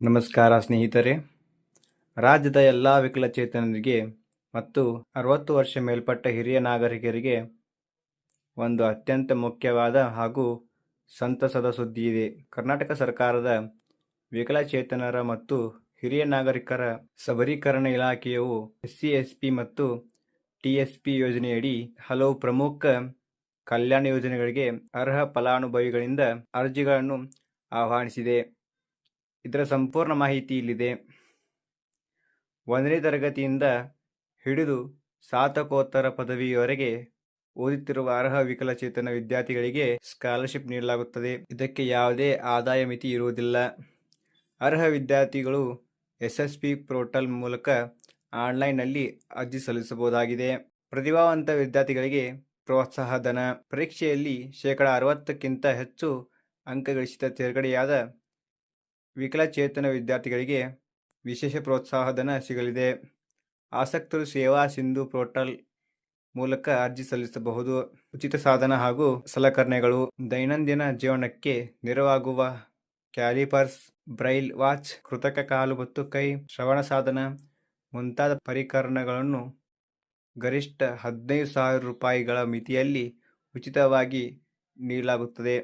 ನಮಸ್ಕಾರ ಸ್ನೇಹಿತರೆ. ರಾಜ್ಯದ ಎಲ್ಲ ವಿಕಲಚೇತನರಿಗೆ ಮತ್ತು 60 ವರ್ಷ ಮೇಲ್ಪಟ್ಟ ಹಿರಿಯ ನಾಗರಿಕರಿಗೆ ಒಂದು ಅತ್ಯಂತ ಮುಖ್ಯವಾದ ಹಾಗೂ ಸಂತಸದ ಸುದ್ದಿ ಇದೆ. ಕರ್ನಾಟಕ ಸರ್ಕಾರದ ವಿಕಲಚೇತನರ ಮತ್ತು ಹಿರಿಯ ನಾಗರಿಕರ ಸಬಲೀಕರಣ ಇಲಾಖೆಯು SC/ST ಮತ್ತು TSP ಯೋಜನೆಯಡಿ ಹಲವು ಪ್ರಮುಖ ಕಲ್ಯಾಣ ಯೋಜನೆಗಳಿಗೆ ಅರ್ಹ ಫಲಾನುಭವಿಗಳಿಂದ ಅರ್ಜಿಗಳನ್ನು ಆಹ್ವಾನಿಸಿದೆ. ಇದರ ಸಂಪೂರ್ಣ ಮಾಹಿತಿ ಇಲ್ಲಿದೆ. 1ನೇ ತರಗತಿಯಿಂದ ಹಿಡಿದು ಸ್ನಾತಕೋತ್ತರ ಪದವಿಯವರೆಗೆ ಓದುತ್ತಿರುವ ಅರ್ಹ ವಿಕಲಚೇತನ ವಿದ್ಯಾರ್ಥಿಗಳಿಗೆ ಸ್ಕಾಲರ್ಶಿಪ್ ನೀಡಲಾಗುತ್ತದೆ. ಇದಕ್ಕೆ ಯಾವುದೇ ಆದಾಯ ಮಿತಿ ಇರುವುದಿಲ್ಲ. ಅರ್ಹ ವಿದ್ಯಾರ್ಥಿಗಳು SSP ಪೋರ್ಟಲ್ ಮೂಲಕ ಆನ್ಲೈನ್ನಲ್ಲಿ ಅರ್ಜಿ ಸಲ್ಲಿಸಬಹುದಾಗಿದೆ. ಪ್ರತಿಭಾವಂತ ವಿದ್ಯಾರ್ಥಿಗಳಿಗೆ ಪ್ರೋತ್ಸಾಹ ಧನ. ಪರೀಕ್ಷೆಯಲ್ಲಿ 60%ಕ್ಕಿಂತ ಹೆಚ್ಚು ಅಂಕ ಗಳಿಸಿದ ತೇರ್ಗಡೆಯಾದ ವಿಕಲಚೇತನ ವಿದ್ಯಾರ್ಥಿಗಳಿಗೆ ವಿಶೇಷ ಪ್ರೋತ್ಸಾಹ ಧನ ಸಿಗಲಿದೆ. ಆಸಕ್ತರು ಸೇವಾ ಸಿಂಧು ಪೋರ್ಟಲ್ ಮೂಲಕ ಅರ್ಜಿ ಸಲ್ಲಿಸಬಹುದು. ಉಚಿತ ಸಾಧನ ಹಾಗೂ ಸಲಕರಣೆಗಳು. ದೈನಂದಿನ ಜೀವನಕ್ಕೆ ನೆರವಾಗುವ ಕ್ಯಾಲಿಪರ್ಸ್, ಬ್ರೈಲ್ ವಾಚ್, ಕೃತಕ ಕಾಲು ಮತ್ತು ಕೈ, ಶ್ರವಣ ಸಾಧನ ಮುಂತಾದ ಪರಿಕರಗಳನ್ನು ಗರಿಷ್ಠ 15,000 ರೂಪಾಯಿಗಳ ಮಿತಿಯಲ್ಲಿ ಉಚಿತವಾಗಿ ನೀಡಲಾಗುತ್ತದೆ.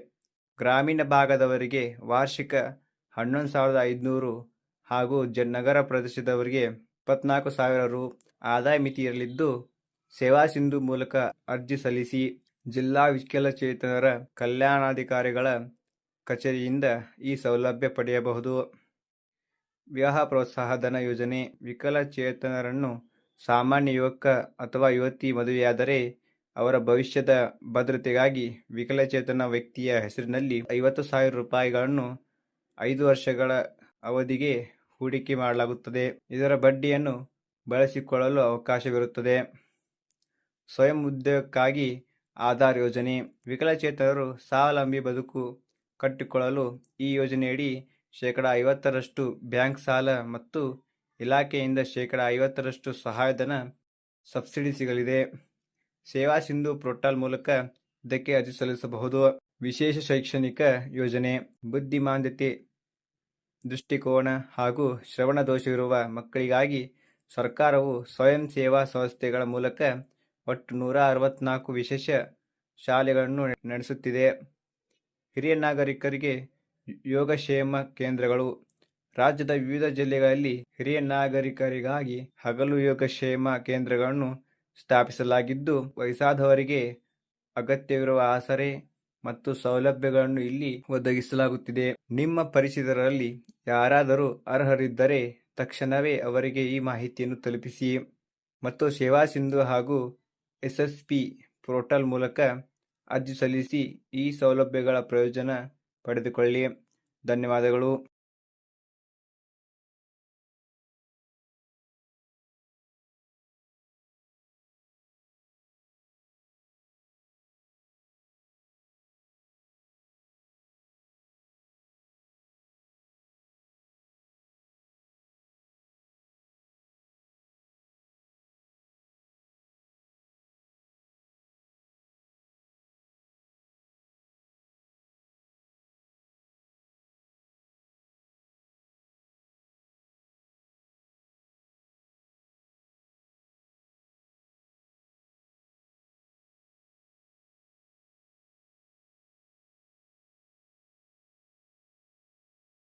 ಗ್ರಾಮೀಣ ಭಾಗದವರಿಗೆ ವಾರ್ಷಿಕ 11,500 ಹಾಗೂ ನಗರ ಪ್ರದೇಶದವರಿಗೆ 24,000 ರು ಆದಾಯ ಮಿತಿ ಇರಲಿದ್ದು, ಸೇವಾ ಸಿಂಧು ಮೂಲಕ ಅರ್ಜಿ ಸಲ್ಲಿಸಿ. ಜಿಲ್ಲಾ ವಿಕಲಚೇತನರ ಕಲ್ಯಾಣಾಧಿಕಾರಿಗಳ ಕಚೇರಿಯಿಂದ ಈ ಸೌಲಭ್ಯ ಪಡೆಯಬಹುದು. ವಿವಾಹ ಪ್ರೋತ್ಸಾಹ ಧನ ಯೋಜನೆ. ವಿಕಲಚೇತನರನ್ನು ಸಾಮಾನ್ಯ ಯುವಕ ಅಥವಾ ಯುವತಿ ಮದುವೆಯಾದರೆ ಅವರ ಭವಿಷ್ಯದ ಭದ್ರತೆಗಾಗಿ ವಿಕಲಚೇತನ ವ್ಯಕ್ತಿಯ ಹೆಸರಿನಲ್ಲಿ 50,000 ರೂಪಾಯಿಗಳನ್ನು 5 ವರ್ಷಗಳ ಅವಧಿಗೆ ಹೂಡಿಕೆ ಮಾಡಲಾಗುತ್ತದೆ. ಇದರ ಬಡ್ಡಿಯನ್ನು ಬಳಸಿಕೊಳ್ಳಲು ಅವಕಾಶವಿರುತ್ತದೆ. ಸ್ವಯಂ ಉದ್ಯೋಗಕ್ಕಾಗಿ ಆಧಾರ್ ಯೋಜನೆ. ವಿಕಲಚೇತನರು ಸ್ವಾವಲಂಬಿ ಬದುಕು ಕಟ್ಟಿಕೊಳ್ಳಲು ಈ ಯೋಜನೆಯಡಿ 50% ಬ್ಯಾಂಕ್ ಸಾಲ ಮತ್ತು ಇಲಾಖೆಯಿಂದ 50% ಸಹಾಯಧನ ಸಬ್ಸಿಡಿ ಸಿಗಲಿದೆ. ಸೇವಾ ಸಿಂಧು ಪೋರ್ಟಲ್ ಮೂಲಕ ಇದಕ್ಕೆ ಅರ್ಜಿ ಸಲ್ಲಿಸಬಹುದು. ವಿಶೇಷ ಶೈಕ್ಷಣಿಕ ಯೋಜನೆ. ಬುದ್ಧಿಮಾಂದ್ಯತೆ, ದೃಷ್ಟಿಕೋನ ಹಾಗೂ ಶ್ರವಣ ದೋಷವಿರುವ ಮಕ್ಕಳಿಗಾಗಿ ಸರ್ಕಾರವು ಸ್ವಯಂ ಸೇವಾ ಸಂಸ್ಥೆಗಳ ಮೂಲಕ ಒಟ್ಟು 164 ವಿಶೇಷ ಶಾಲೆಗಳನ್ನು ನಡೆಸುತ್ತಿದೆ. ಹಿರಿಯ ನಾಗರಿಕರಿಗೆ ಯೋಗಕ್ಷೇಮ ಕೇಂದ್ರಗಳು. ರಾಜ್ಯದ ವಿವಿಧ ಜಿಲ್ಲೆಗಳಲ್ಲಿ ಹಿರಿಯ ನಾಗರಿಕರಿಗಾಗಿ ಹಗಲು ಯೋಗಕ್ಷೇಮ ಕೇಂದ್ರಗಳನ್ನು ಸ್ಥಾಪಿಸಲಾಗಿದ್ದು, ವಯಸ್ಸಾದವರಿಗೆ ಅಗತ್ಯವಿರುವ ಆಸರೆ ಮತ್ತು ಸೌಲಭ್ಯಗಳನ್ನು ಇಲ್ಲಿ ಒದಗಿಸಲಾಗುತ್ತಿದೆ. ನಿಮ್ಮ ಪರಿಚಿತರಲ್ಲಿ ಯಾರಾದರೂ ಅರ್ಹರಿದ್ದರೆ ತಕ್ಷಣವೇ ಅವರಿಗೆ ಈ ಮಾಹಿತಿಯನ್ನು ತಲುಪಿಸಿ ಮತ್ತು ಸೇವಾ ಸಿಂಧು ಹಾಗೂ SSP ಪೋರ್ಟಲ್ ಮೂಲಕ ಅರ್ಜಿ ಸಲ್ಲಿಸಿ ಈ ಸೌಲಭ್ಯಗಳ ಪ್ರಯೋಜನ ಪಡೆದುಕೊಳ್ಳಿ. ಧನ್ಯವಾದಗಳು.